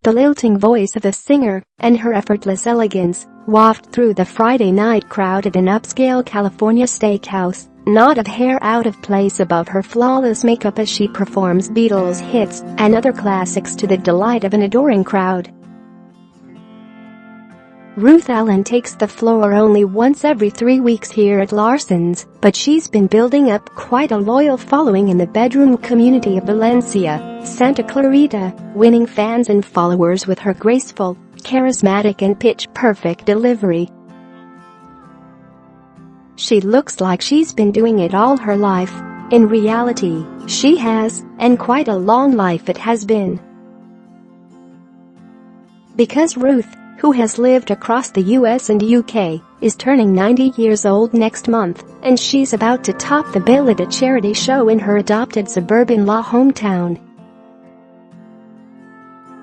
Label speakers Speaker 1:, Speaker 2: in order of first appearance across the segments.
Speaker 1: The lilting voice of the singer and her effortless elegance waft through the Friday night crowd at an upscale California steakhouse, not a hair out of place above her flawless makeup as she performs Beatles hits and other classics to the delight of an adoring crowd. Ruth Allen takes the floor only once every 3 weeks here at Larson's, but she's been building up quite a loyal following in the bedroom community of Valencia, Santa Clarita, winning fans and followers with her graceful, charismatic and pitch-perfect delivery. She looks like she's been doing it all her life. In reality, she has, and quite a long life it has been. Because Ruth, who has lived across the US and UK, is turning 90 years old next month, and she's about to top the bill at a charity show in her adopted suburban La hometown.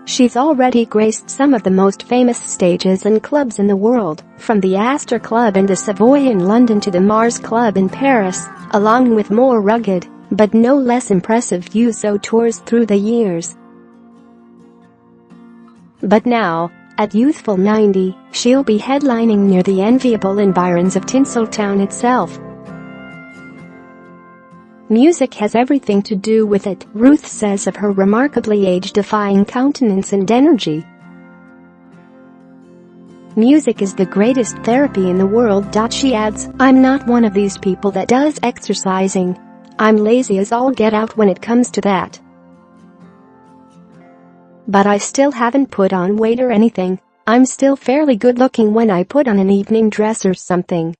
Speaker 1: She's already graced some of the most famous stages and clubs in the world, from the Astor Club and the Savoy in London to the Mars Club in Paris, along with more rugged, but no less impressive USO tours through the years. But now, at youthful 90, she'll be headlining near the enviable environs of Tinseltown itself. Music has everything to do with it, Ruth says of her remarkably age-defying countenance and energy. Music is the greatest therapy in the world. She adds, I'm not one of these people that does exercising. I'm lazy as all get out when it comes to that. But I still haven't put on weight or anything. I'm still fairly good looking when I put on an evening dress or something.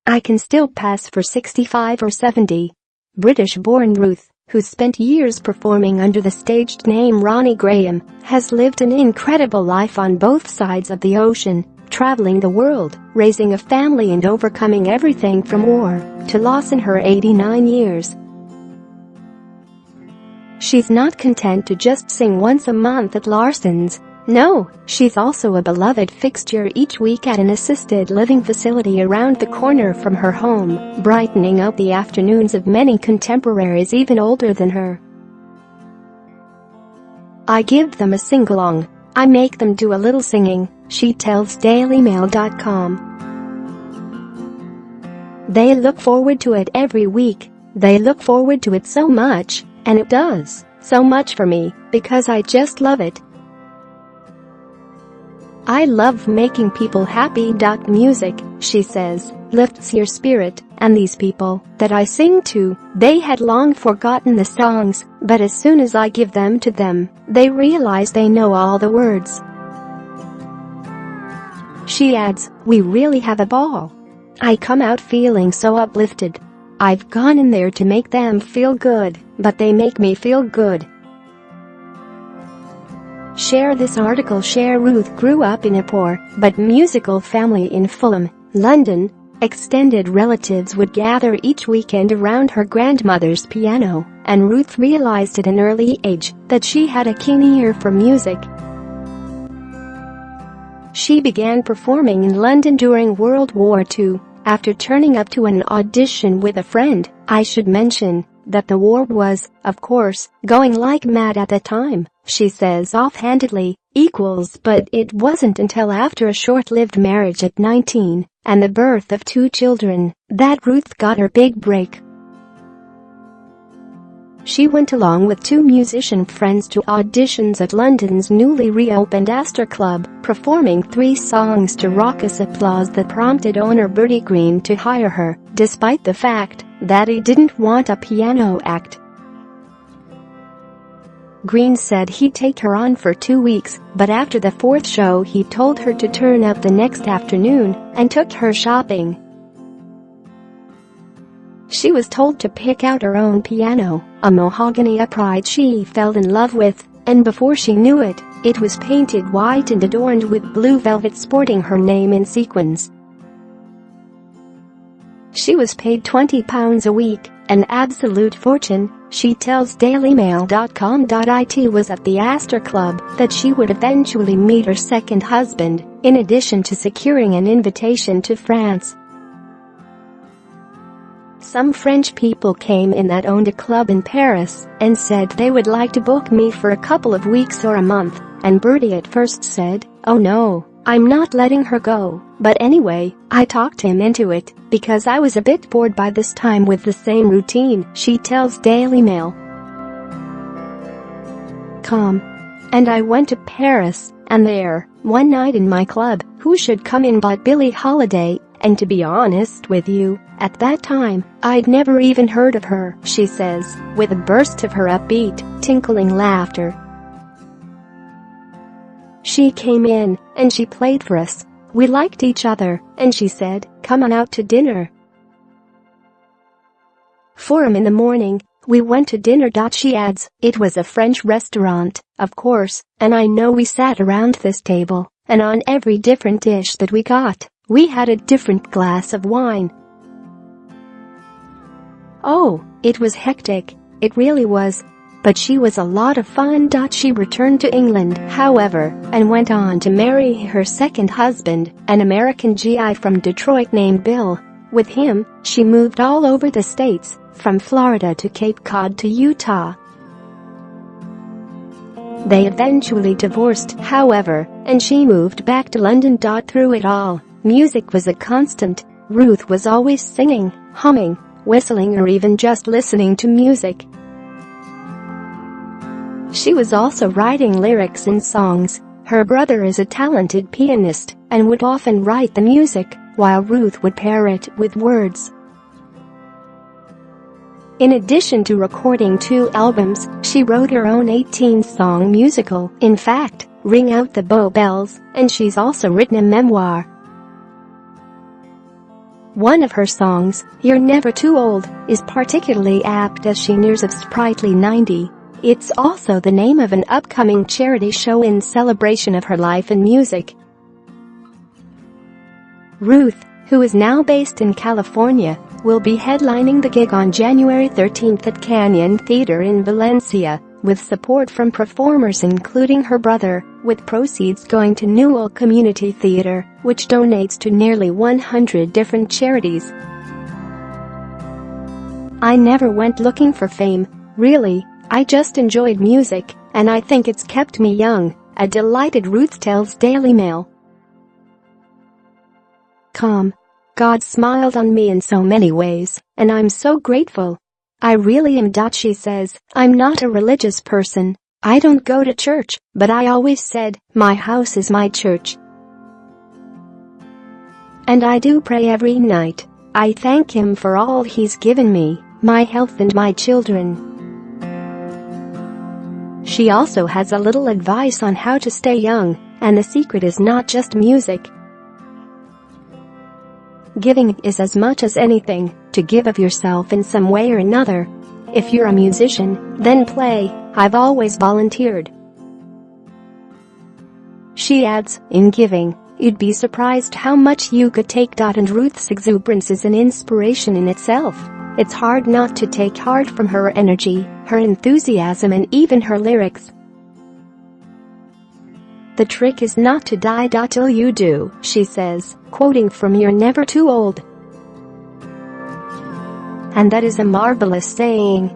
Speaker 1: I can still pass for 65 or 70. British-born Ruth, who's spent years performing under the staged name Ronnie Graham, has lived an incredible life on both sides of the ocean, traveling the world, raising a family and overcoming everything from war to loss in her 89 years. She's not content to just sing once a month at Larson's. No, she's also a beloved fixture each week at an assisted living facility around the corner from her home, brightening up the afternoons of many contemporaries even older than her. I give them a sing-along. I make them do a little singing, she tells DailyMail.com. They look forward to it every week. They look forward to it so much. And it does so much for me, because I just love it. I love making people happy. Music, she says, lifts your spirit, and these people that I sing to, they had long forgotten the songs, but as soon as I give them to them, they realize they know all the words. She adds, we really have a ball. I come out feeling so uplifted. I've gone in there to make them feel good, but they make me feel good. Share this article. Share Ruth grew up in a poor but musical family in Fulham, London. Extended relatives would gather each weekend around her grandmother's piano, and Ruth realized at an early age that she had a keen ear for music. She began performing in London during World War II. After turning up to an audition with a friend. I should mention that the war was, of course, going like mad at the time, she says offhandedly, but it wasn't until after a short-lived marriage at 19 and the birth of 2 children that Ruth got her big break. She went along with 2 musician friends to auditions at London's newly reopened Astor Club, performing 3 songs to raucous applause that prompted owner Bertie Green to hire her, despite the fact that he didn't want a piano act. Green said he'd take her on for 2 weeks, but after the 4th show he told her to turn up the next afternoon and took her shopping. She was told to pick out her own piano, a mahogany upright she fell in love with, and before she knew it, it was painted white and adorned with blue velvet sporting her name in sequins. She was paid £20 a week, an absolute fortune, she tells DailyMail.com. It was at the Astor Club that she would eventually meet her second husband, in addition to securing an invitation to France. Some French people came in that owned a club in Paris and said they would like to book me for a couple of weeks or a month, and Bertie at first said, "Oh no, I'm not letting her go," but anyway, I talked him into it because I was a bit bored by this time with the same routine, she tells Daily Mail. And I went to Paris, and there, one night in my club, who should come in but Billie Holiday, and to be honest with you, at that time, I'd never even heard of her, she says, with a burst of her upbeat, tinkling laughter. She came in, and she played for us. We liked each other, and she said, "Come on out to dinner." 4 in the morning, we went to dinner. She adds, "It was a French restaurant, of course, and I know we sat around this table, and on every different dish that we got, we had a different glass of wine. Oh, it was hectic, it really was. But she was a lot of fun." She returned to England, however, and went on to marry her second husband, an American GI from Detroit named Bill. With him, she moved all over the states, from Florida to Cape Cod to Utah. They eventually divorced, however, and she moved back to London. Through it all, music was a constant. Ruth was always singing, humming, whistling, or even just listening to music. She was also writing lyrics in songs. Her brother is a talented pianist and would often write the music, while Ruth would pair it with words. In addition to recording 2 albums, she wrote her own 18-song musical, in fact, Ring Out the Bow Bells, and she's also written a memoir. One of her songs, You're Never Too Old, is particularly apt as she nears a sprightly 90. It's also the name of an upcoming charity show in celebration of her life and music. Ruth, who is now based in California, will be headlining the gig on January 13th at Canyon Theatre in Valencia, with support from performers including her brother, with proceeds going to Newell Community Theatre, which donates to nearly 100 different charities. "I never went looking for fame, really. I just enjoyed music, and I think it's kept me young," a delighted Ruth tells Daily Mail. God smiled on me in so many ways, and I'm so grateful. I really am. She says, "I'm not a religious person. I don't go to church, but I always said, my house is my church. And I do pray every night. I thank him for all he's given me, my health and my children." She also has a little advice on how to stay young, and the secret is not just music. Giving is as much as anything, to give of yourself in some way or another. If you're a musician, then play. I've always volunteered. She adds, "In giving, you'd be surprised how much you could take." And Ruth's exuberance is an inspiration in itself. It's hard not to take heart from her energy, her enthusiasm, and even her lyrics. "The trick is not to die till you do," she says, quoting from You're Never Too Old. And that is a marvelous saying.